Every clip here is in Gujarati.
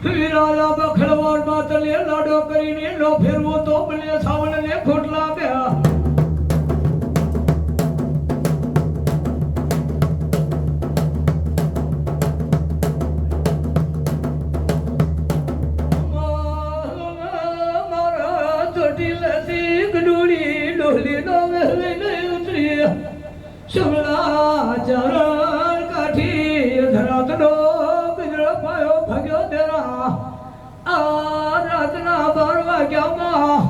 વિરાજા બખડવાર માતલે લાડો કરીને નો ફેરવો તો બને સાવણને ખોટલા ગયા મારા ચોટીલાથી ગડોળી ડોલી નો વેલે ઉતરી શમલા ચરણ કાઠી ધરાતનો બિજળ પાયો ભગ્યો તેરા આ રાતના 12 વાગ્યામાં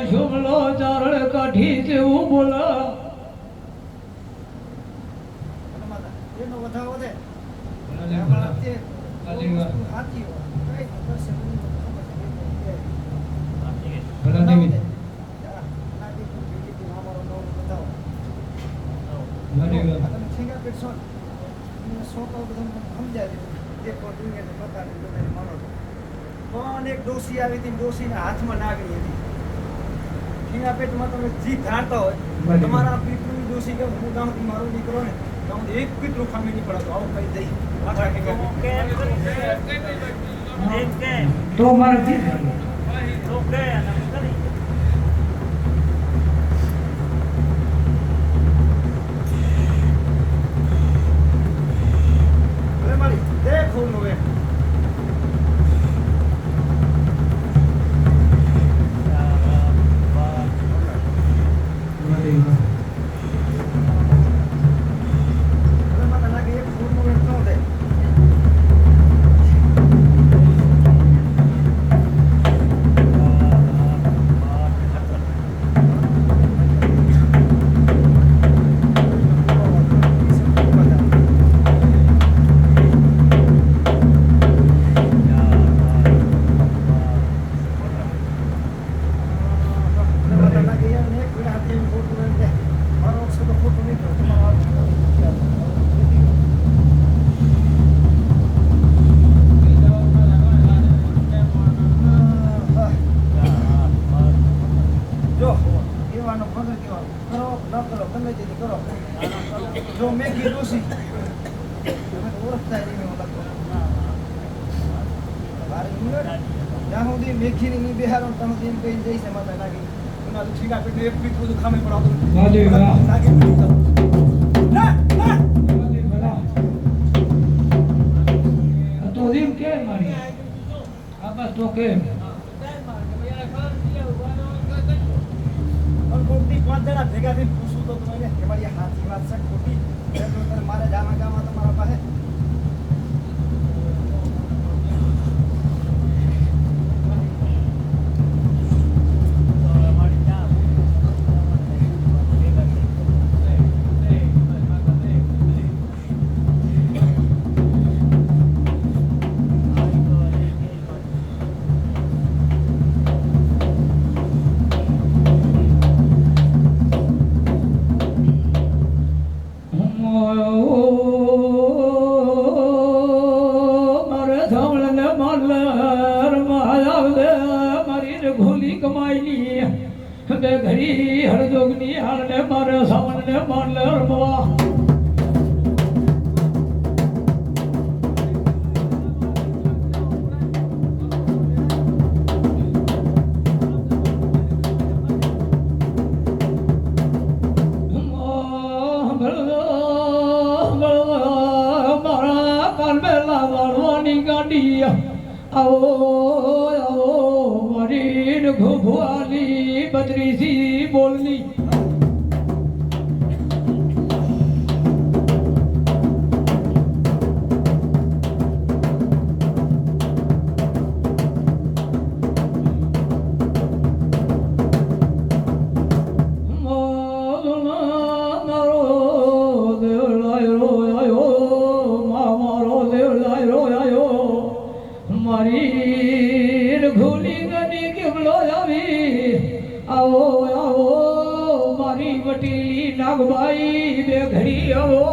શુમલો ચારણ કાઠી જેવું બોલા એનો વધાવો દે પણ એક ડોસી આવી હતી ડોસીના હાથમાં નાગણી હતી ખીણા પેટમાં તમે જીભ ધારતા હોય તમારા પીતૃની ડોસી કે હું ગામથી મારો દીકરો ને તો એક પીતૃ ખામી નહીં પડાતો આવું કહી દઈ તો મારે જીત મારી દેખો નો જો મેં કીધું છે તમે ઓળખતા નહીં જ્યાં સુધી મેઘીની ની બિહારો ત્યાં સુધી એમ કહીને જઈશ માતા નાગી એના છીકા પેટને એક પીઠ બધું ખામે પડાવતું તો એમ કે મારી આ બસ તો કે કોટી 5 જણા ભેગા થઈને પૂછું તો તમે કે મારી હાથી વાત છે કોટી મારે જામા ગામમાં તમારા પાસે ઘરી હરજોગની હાલને મારે સાવનને માનલે રમવા મારા કાનબેલા વાળવાની ગાડી આવો આવો મારી ઘુભુઆલી બદરીસી બોલની મારી રઘુલી ગની કેવલો આવી આવો આવો મારી વટીલી નાગબાઈ બે ઘડી આવો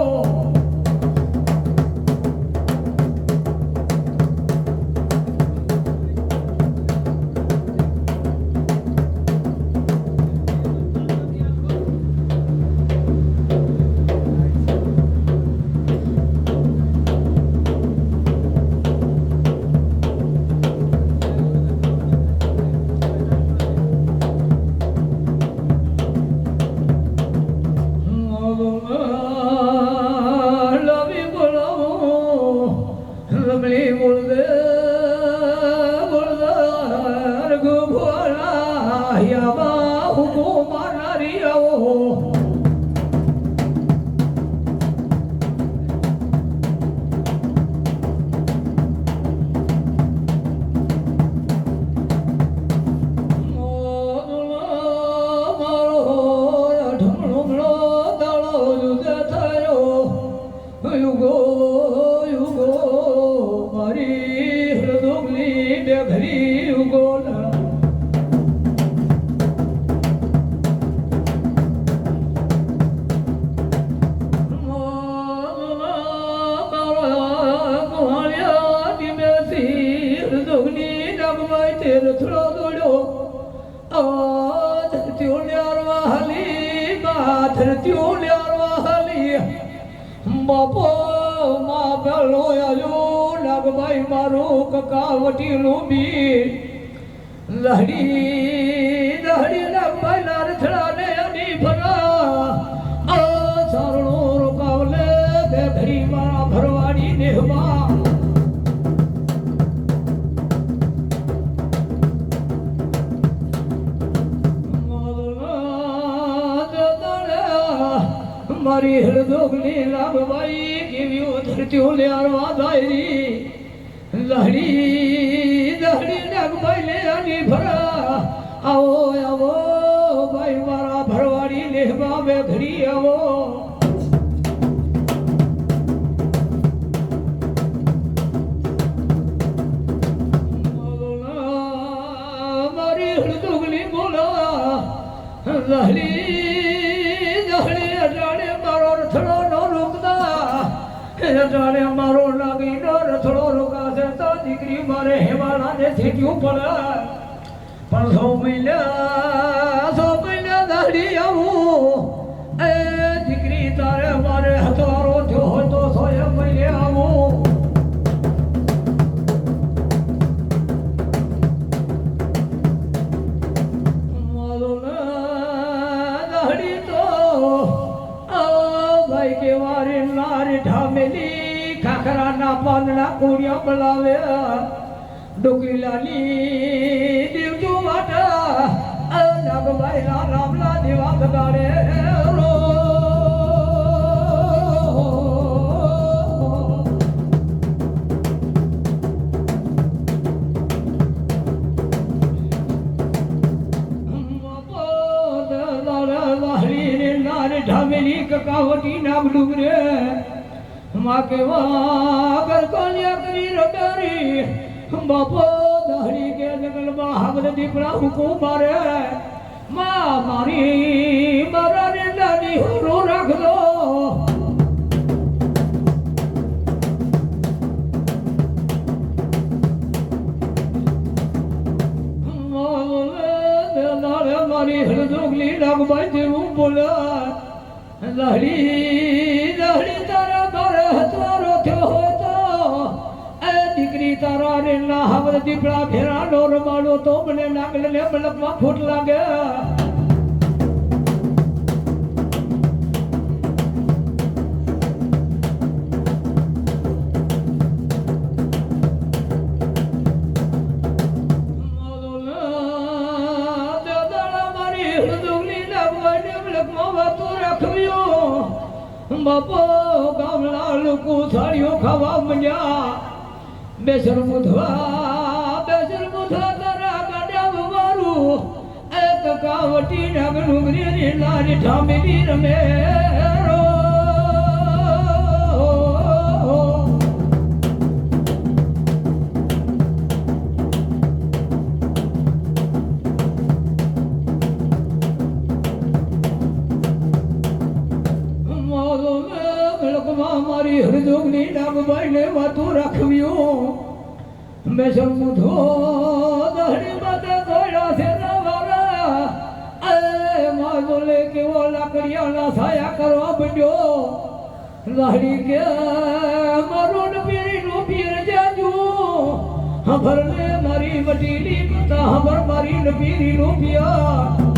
બાપો મા પેલો આયો નાગભાઈ મારું કકાવટી લોબી લહડી લહડી નાગભાઈ ના રથડા ને અડી ભરા આ ચારણો રોકાવલે બે ઘડી મારા ભરવાડી દેહમાં મારી હળદોગની લાગવાઈ કેવી ધરતીઓ લેવા દાયરી લહડી લહડી નાગભાઈ લે આની ભરા આવો આવો ભાઈ મારા ભરવાડી લેવા બે ઘડી આવો મારી હળદોગની બોલા લહડી જાણે મારો લાગી નો રથડો રોકાશે તો દીકરી મારે હેવાળા ને થેટ્યું પડે પણ 6 મહિના દાડી આવું એ દીકરી તારે મારે હથવારો થયો હોય તો 6 મહિને આવું દાડી તો ભાઈ કે વારી નારી ઢામેલી ખાખરાના પાંદડા કોડિયા બોલાવે ડોકીલાની દીવજો વાટા નાગભાઈ ના રામલા દેવા ગગાડે રો ઢામેલી કકાવટી નાગ ડુંગરે માં કેવા કર કોલિયા કરી રડારી બાપો દહડી કે જંગલમાં હાગર દીપડા હુકુમ મારે માં મારી મારા ને દાદી હુરો રાખજો મારી હળદોગલી નાગભાઈ જેવું બોલા લહડી લહડી તારા ઘરે હથવારો થયો હોય તો એ દીકરી તારા રે ના હવર દીપડા ભેરા નો રમાડો તો મને નાગલ ને મલકમાં ફૂટ લાગે બાપો ગામના લોકો થાળીઓ ખાવા મળ્યા બેસર મુધવા તારા ગાડ્યા મારું એક કાવટી નાગ ડુંગરી લારી ઠામેલી રમે લઈને વાતું રાખવ્યું મેં સમુધો દહડી માથે દોડ્યા છે રવારા એ માજો લે કેવો લાકડિયાના સાયા કરવા બન્યો લાડી કે મારું પીરીનું પીર જાજુ હભર ને મારી વટીલી કથા હભર મારી પીરીનું પિયા